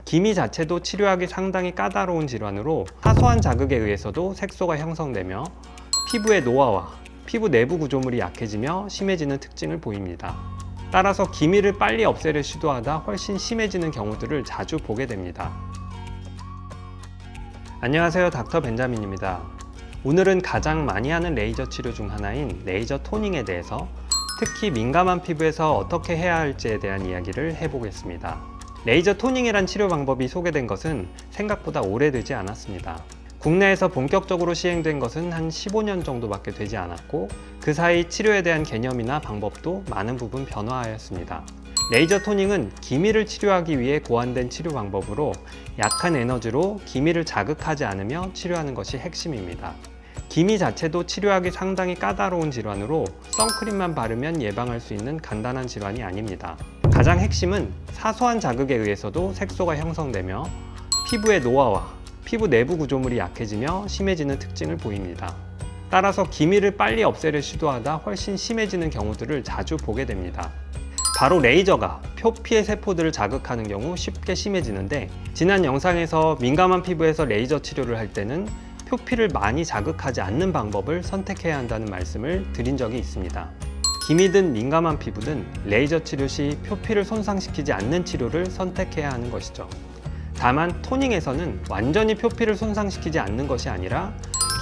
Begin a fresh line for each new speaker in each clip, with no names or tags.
기미 자체도 치료하기 상당히 까다로운 질환으로 사소한 자극에 의해서도 색소가 형성되며 피부의 노화와 피부 내부 구조물이 약해지며 심해지는 특징을 보입니다. 따라서 기미를 빨리 없애려 시도하다 훨씬 심해지는 경우들을 자주 보게 됩니다. 안녕하세요, 닥터 벤자민입니다. 오늘은 가장 많이 하는 레이저 치료 중 하나인 레이저 토닝에 대해서 특히 민감한 피부에서 어떻게 해야 할지에 대한 이야기를 해보겠습니다. 레이저 토닝이란 치료 방법이 소개된 것은 생각보다 오래되지 않았습니다. 국내에서 본격적으로 시행된 것은 한 15년 정도밖에 되지 않았고 그 사이 치료에 대한 개념이나 방법도 많은 부분 변화하였습니다. 레이저 토닝은 기미를 치료하기 위해 고안된 치료 방법으로 약한 에너지로 기미를 자극하지 않으며 치료하는 것이 핵심입니다. 기미 자체도 치료하기 상당히 까다로운 질환으로 선크림만 바르면 예방할 수 있는 간단한 질환이 아닙니다. 가장 핵심은 사소한 자극에 의해서도 색소가 형성되며 피부의 노화와 피부 내부 구조물이 약해지며 심해지는 특징을 보입니다. 따라서 기미를 빨리 없애려 시도하다 훨씬 심해지는 경우들을 자주 보게 됩니다. 바로 레이저가 표피의 세포들을 자극하는 경우 쉽게 심해지는데, 지난 영상에서 민감한 피부에서 레이저 치료를 할 때는 표피를 많이 자극하지 않는 방법을 선택해야 한다는 말씀을 드린 적이 있습니다. 기미든 민감한 피부든 레이저 치료 시 표피를 손상시키지 않는 치료를 선택해야 하는 것이죠. 다만 토닝에서는 완전히 표피를 손상시키지 않는 것이 아니라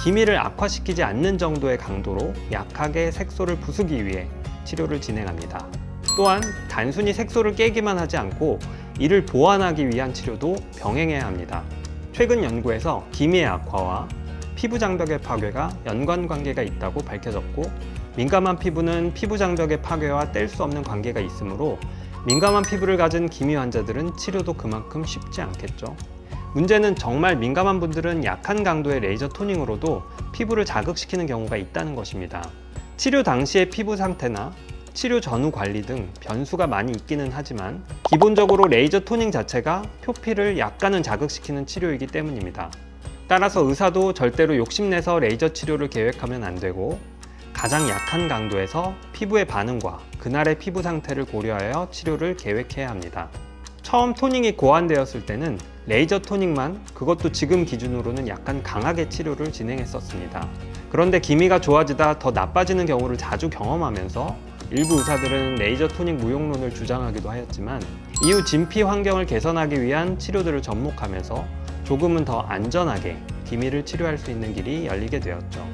기미를 악화시키지 않는 정도의 강도로 약하게 색소를 부수기 위해 치료를 진행합니다. 또한 단순히 색소를 깨기만 하지 않고 이를 보완하기 위한 치료도 병행해야 합니다. 최근 연구에서 기미의 악화와 피부 장벽의 파괴가 연관관계가 있다고 밝혀졌고, 민감한 피부는 피부 장벽의 파괴와 뗄 수 없는 관계가 있으므로 민감한 피부를 가진 기미 환자들은 치료도 그만큼 쉽지 않겠죠. 문제는 정말 민감한 분들은 약한 강도의 레이저 토닝으로도 피부를 자극시키는 경우가 있다는 것입니다. 치료 당시의 피부 상태나 치료 전후 관리 등 변수가 많이 있기는 하지만 기본적으로 레이저 토닝 자체가 표피를 약간은 자극시키는 치료이기 때문입니다. 따라서 의사도 절대로 욕심내서 레이저 치료를 계획하면 안 되고 가장 약한 강도에서 피부의 반응과 그날의 피부 상태를 고려하여 치료를 계획해야 합니다. 처음 토닝이 고안되었을 때는 레이저 토닝만, 그것도 지금 기준으로는 약간 강하게 치료를 진행했었습니다. 그런데 기미가 좋아지다 더 나빠지는 경우를 자주 경험하면서 일부 의사들은 레이저 토닝 무용론을 주장하기도 하였지만 이후 진피 환경을 개선하기 위한 치료들을 접목하면서 조금은 더 안전하게 기미를 치료할 수 있는 길이 열리게 되었죠.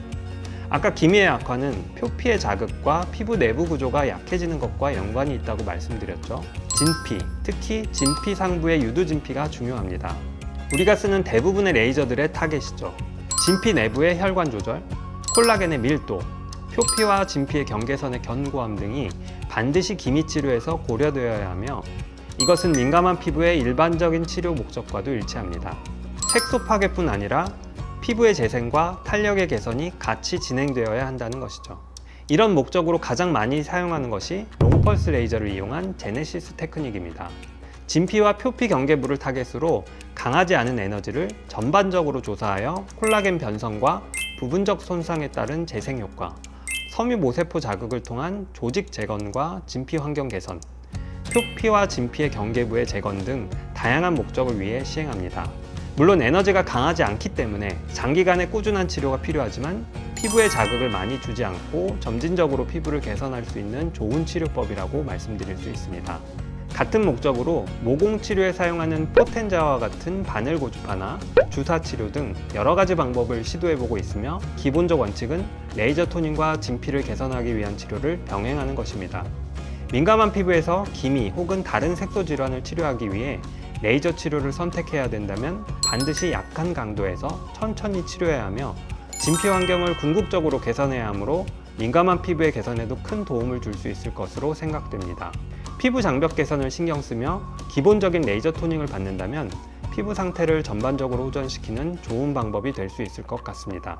아까 기미의 악화는 표피의 자극과 피부 내부 구조가 약해지는 것과 연관이 있다고 말씀드렸죠. 진피, 특히 진피 상부의 유두진피가 중요합니다. 우리가 쓰는 대부분의 레이저들의 타겟이죠. 진피 내부의 혈관 조절, 콜라겐의 밀도, 표피와 진피의 경계선의 견고함 등이 반드시 기미 치료에서 고려되어야 하며, 이것은 민감한 피부의 일반적인 치료 목적과도 일치합니다. 색소 파괴뿐 아니라 피부의 재생과 탄력의 개선이 같이 진행되어야 한다는 것이죠. 이런 목적으로 가장 많이 사용하는 것이 롱펄스 레이저를 이용한 제네시스 테크닉입니다. 진피와 표피 경계부를 타겟으로 강하지 않은 에너지를 전반적으로 조사하여 콜라겐 변성과 부분적 손상에 따른 재생 효과, 섬유 모세포 자극을 통한 조직 재건과 진피 환경 개선, 표피와 진피의 경계부의 재건 등 다양한 목적을 위해 시행합니다. 물론 에너지가 강하지 않기 때문에 장기간의 꾸준한 치료가 필요하지만 피부에 자극을 많이 주지 않고 점진적으로 피부를 개선할 수 있는 좋은 치료법이라고 말씀드릴 수 있습니다. 같은 목적으로 모공 치료에 사용하는 포텐자와 같은 바늘 고주파나 주사 치료 등 여러 가지 방법을 시도해보고 있으며, 기본적 원칙은 레이저 토닝과 진피를 개선하기 위한 치료를 병행하는 것입니다. 민감한 피부에서 기미 혹은 다른 색소 질환을 치료하기 위해 레이저 치료를 선택해야 된다면 반드시 약한 강도에서 천천히 치료해야 하며 진피 환경을 궁극적으로 개선해야 하므로 민감한 피부의 개선에도 큰 도움을 줄 수 있을 것으로 생각됩니다. 피부 장벽 개선을 신경 쓰며 기본적인 레이저 토닝을 받는다면 피부 상태를 전반적으로 호전시키는 좋은 방법이 될 수 있을 것 같습니다.